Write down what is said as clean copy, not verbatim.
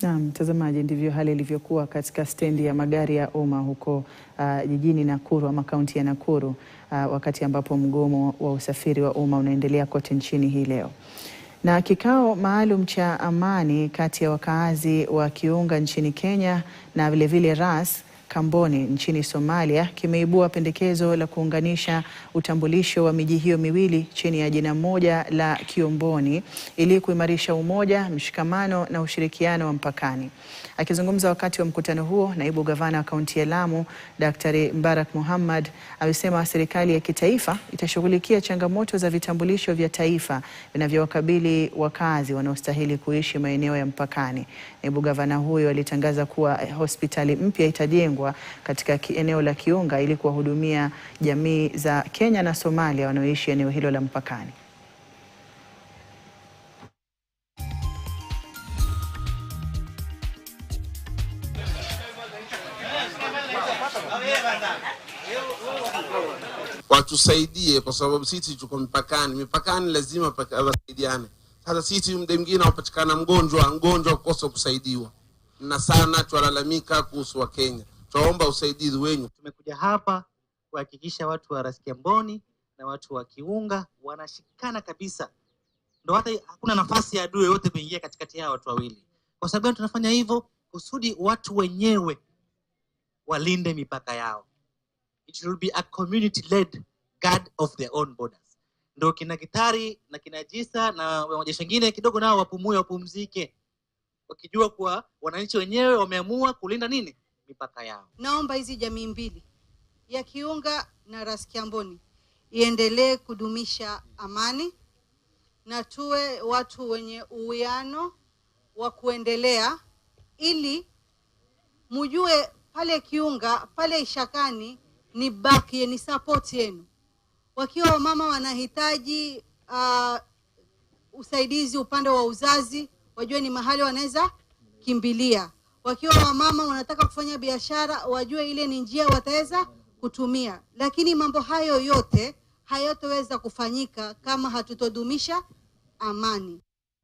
Na mtazamaji, ndivyo hali ilivyokuwa katika stendi ya magari ya umma huko jijini Nakuru ama kaunti ya Nakuru wakati ambapo mgomo wa usafiri wa umma unaendelea kote nchini hii leo. Na kikao maalum cha amani kati ya wakaazi wa Kiunga nchini Kenya na vilevile Ras Kamboni nchini Somalia kimeibua pendekezo la kuunganisha utambulisho wa miji hiyo miwili chini ya jina moja la Kiomboni ili kuimarisha umoja, mshikamano na ushirikiano wa mpakani. Akizungumza wakati wa mkutano huo, naibu gavana wa kaunti ya Lamu, Daktari Mbarak Mohammad, amesema serikali ya kitaifa itashughulikia changamoto za vitambulisho vya taifa vinavyowakabili wakazi wanaostahili kuishi maeneo ya mpakani. Naibu gavana huyo alitangaza kuwa hospitali mpya itajengwa katika eneo la Kiunga ili kuwahudumia jamii za Kenya na Somalia wanaoishi eneo hilo la mpakani. Watusaidie kwa sababu sisi tuko mipakani lazima wasaidiane. Sasa sisi muda mwingine unapatikana mgonjwa kukosa kusaidiwa. Na sana tunalalamika kuhusu wa Kenya. Tuomba usaidizi wenu. Tumekuja hapa kuhakikisha watu wa Ras Kamboni na watu wa Kiunga wanashikana kabisa. Ndio hata hakuna nafasi ya adui yote kuingia katikati ya watu wawili. Kwa sababu tunafanya hivyo kusudi watu wenyewe walinde mipaka yao. It will be a community-led guard of their own borders. Ndio kina Gitari na kina Jisa na wajeshi wengine kidogo nao wapumzike. Wakijua kuwa wananchi wenyewe wameamua kulinda nini? Mipaka yao. Naomba hizi jamii mbili ya Kiunga na Ras Kamboni iendelee kudumisha amani na tuwe watu wenye uwiano wa kuendelea, ili mjue pale Kiunga, pale Ishakani ni baki, ni support yenu. Wakiwa wamama wanahitaji usaidizi upande wa uzazi, wajue ni mahali wanaweza kimbilia. Wakiwa wamama wanataka kufanya biashara, wajue ile ni njia wataweza kutumia. Lakini mambo hayo yote hayatoweza kufanyika kama hatutodumisha amani.